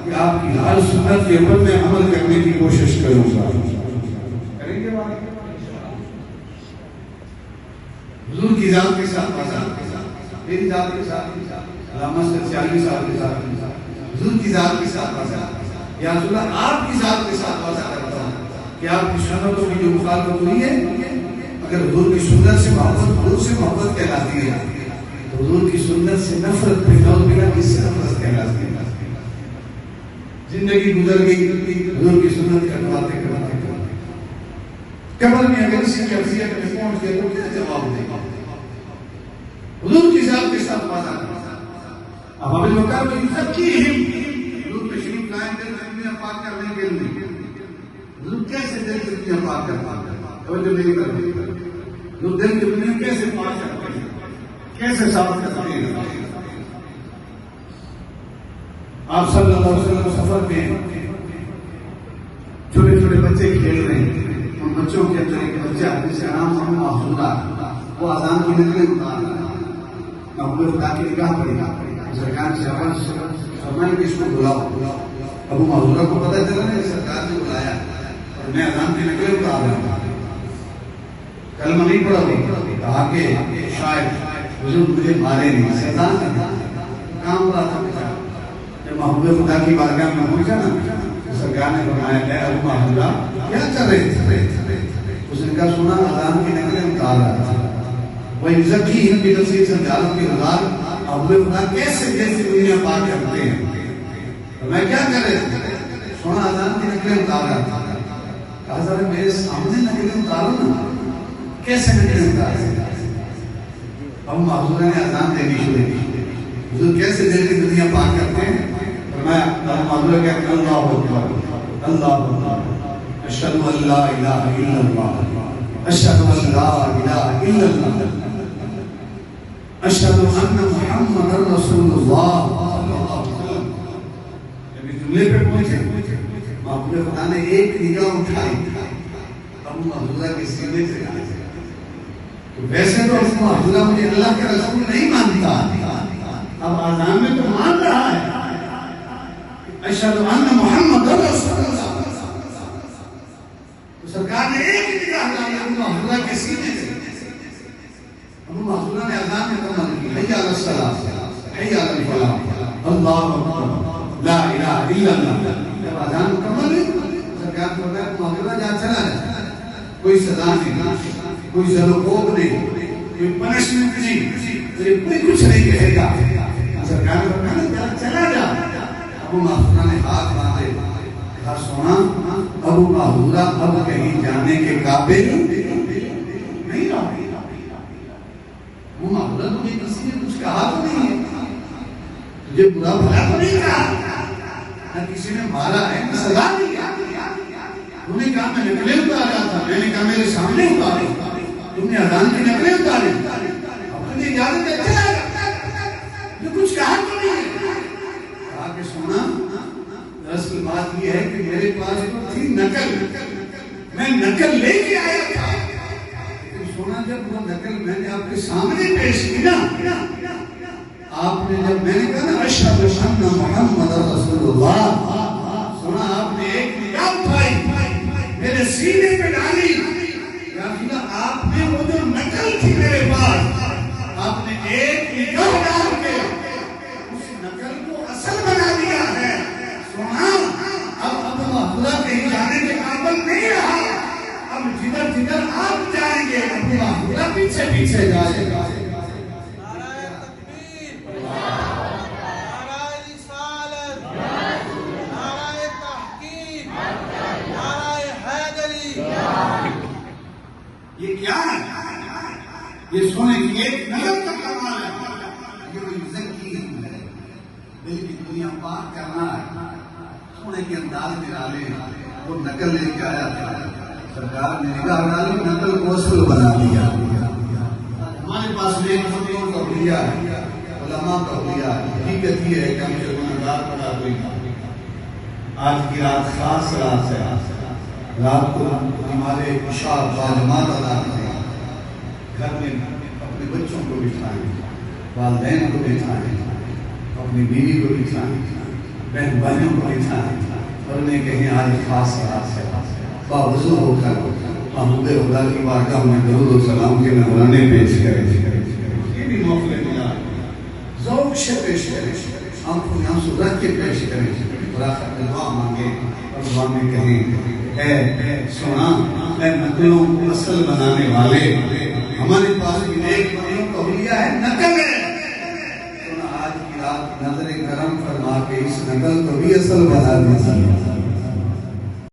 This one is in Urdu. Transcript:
کہ آپ کی ہر سنت کے اوپر میں عمل کرنے کی کوشش کروں گا. کریں گے بات؟ حضور کی ذات کے ساتھ میری ذات کے ساتھ علامہ سچیانی صاحب کے ساتھ حضور کی ذات کے ساتھ یا رسول اللہ آپ کی ذات کے ساتھ وعدہ کرتا ہوں کہ آپ کی سنتوں کی جو مخالفت ہوئی ہے، اگر حضور کی سنت سے محبت حضور سے محبت کہلاتی ہے تو حضور کی سنت سے نفرت کس سے نفرت کہلاتی ہے. زندگی گزر گئی حضور کی سنت کرواتے قبر میں اگر اسی کیفیت میں پہنچ گئے تو کیا جواب دے گا؟ حضور کی ذات کے ساتھ وعدہ کرتا. اب ابھی وقت میں یزکیہم حضور تشریف لائیں گے دنیا پاک کرنے کے لیے. حضور کیسے دل کی دنیا پاک کرتے ہیں؟ توجہ نہیں کرتے. حضور دل کی دنیا کیسے پاک کرتے ہیں؟ کیسے صاف کرتے ہیں؟ آپ صلی اللہ علیہ وسلم سفر میں چھوٹے چھوٹے بچے کھیل رہے ہیں. ان بچوں کے اندر ایک بچہ جس کا نام ہے محمود، وہ اذان کی نقلیں اتار رہا ہے. محمود خدا کی نگاہ پڑی، سرکار سے آواز فرمائی کہ اس کو بلاؤ. ابو محمود کو پتہ چلا کہ سرکار نے بلایا اور میں اذان کی نقلیں اتار رہا ہوں. کلمہ نہیں پڑھا ہوئی، کہا کہ شاید حضور مجھے مارے نہیں، سزا کام رہا تھا. جب محمود خدا کی بارگاہ میں پہنچا نا، سرکار نے فرمایا ہے ابو محمود کیا کر رہے تھے؟ اس نے کہا سنا اذان کی نقلیں اتار رہا تھا. وہ یزکیہم بنفسہ سنجالوں کے ہزار ابو خدا کیسے کیسے دنیا پاک کرتے ہیں. میں کیا کر رہے تھے؟ سنا اذان کی نقلیں اتار رہا تھا. کہا ذرا میرے سامنے نقلیں اتارو نا. کیسے نقلیں اتار رہے تھے؟ ابو محمود نے اذان دینی شروع کی. حضور کیسے دل کی دنیا پاک کرتے ہیں؟ فرمایا ابو محمود کہتے ہیں اللہ اکبر اللہ اکبر اشہد ان لا الہ الا اللہ اشہد ان لا الہ الا اللہ اشہد ان محمد رسول اللہ. جب اس جملے پہ پہنچے محمود خدا نے ایک نگاہ اٹھائی ابو محمود کے سینے سے کہا تو ویسے تو ابو محمود مجھے اللہ کے رسول نہیں مانتا، اب آذان میں تو مان رہا ہے اشہد ان محمد رسول اللہ. تو سرکار نے ایک نگاہ ڈالی ابو محمود کے سینے سے. ابو محمود نے اذان میں کمل کی حی علی الصلاۃ حی علی الفلاح اللہ اکبر لا الہ الا اللہ. جب اذان مکمل ہوئی سرکار نے فرمایا ابو محمود جا چلا جا، کوئی سزا نہیں، کوئی زر و خوف نہیں، کوئی پنشمنٹ نہیں، کوئی کچھ نہیں کہے گا. سرکار نے فرمایا چلا جا. ابو محمود نے ہاتھ باندھے، کہا سونا ابو محمود اب کہیں جانے کے قابل نہیں رہا. ابو محمود مجھے کسی نے کچھ کہا تو نہیں ہے، تجھے برا بھلا تو نہیں کہا، نہ کسی نے مارا ہے نہ سزا نہیں ہے. تم نے کہا میں نقلیں اتارا تھا، میں نے کہا میرے سامنے اتارے، تم نے اذان کی نقلیں اتاری، اب تجھے اجازت ہے چلا جا، یہ کچھ کہا تو نہیں ہے. کہا کہ سونا دراصل بات یہ ہے کہ میرے پاس تو تھی نقل، میں نقل لے کے آیا تھا. لیکن سونا جب وہ نقل میں نے آپ کے سامنے پیش کی نا، آپ نے جب میں نے کہا نا اشہد ان محمد رسول اللہ، سونا آپ نے ایک نگاہ اٹھائی میرے سینے پہ ڈالی. یا اللہ آپ نے وہ جو نقل تھی میرے پاس، آپ نے ایک نگاہ ڈال کے اس نقل کو اصل بنا دیا ہے. سونا اب ابو محمود کہیں جانے کے قابل نہیں رہا، اب جدھر جدھر آپ جائیں گے ابو محمود پیچھے پیچھے جائے گا. یہ کیا ہے؟ یہ سونے کی ایک نظر کا کمال ہے. یہ کوئی یزکیہم ہے، دل کی دنیا پاک کرنا ہے. سونے کے انداز میں ڈالے وہ نقل لے کے آیا تھا، سرکار نے نگاہ ڈالی نقل کو اصل بنا دیا. ہمارے پاس میں ایک فتیوں کا حلیہ ہے، علماء کا حلیہ ہے. حقیقت یہ ہے کہ ہم سے گناہگار پیدا ہوئی. آج کی رات خاص رات ہے. رات کو ہمارے عشاء بعلمات ادا کریں، گھر میں اپنے بچوں کو بٹھائیں، والدین کو بٹھائیں، اپنی بیوی کو بٹھائیں، بہن بھائیوں کو بٹھا اور انہیں کہیں آج خاص رات ہے باوضو ہو کر محبوب خدا کی بارگاہ میں درود و سلام کے نذرانے پیش کریں. یہ بھی موقع ملا ذوق سے پیش کریں, آنکھوں میں آنسو رکھ کے پیش کریں اور آخر میں دعا مانگیں اور دعا میں کہیں اے سونا اے نقلوں کو اصل بنانے والے, ہمارے پاس بھی ایک بندوں کا حلیہ ہے, نقل ہے. سونا آج کی رات نظر کرم فرما کے اس نقل کو بھی اصل بنا دیجیے.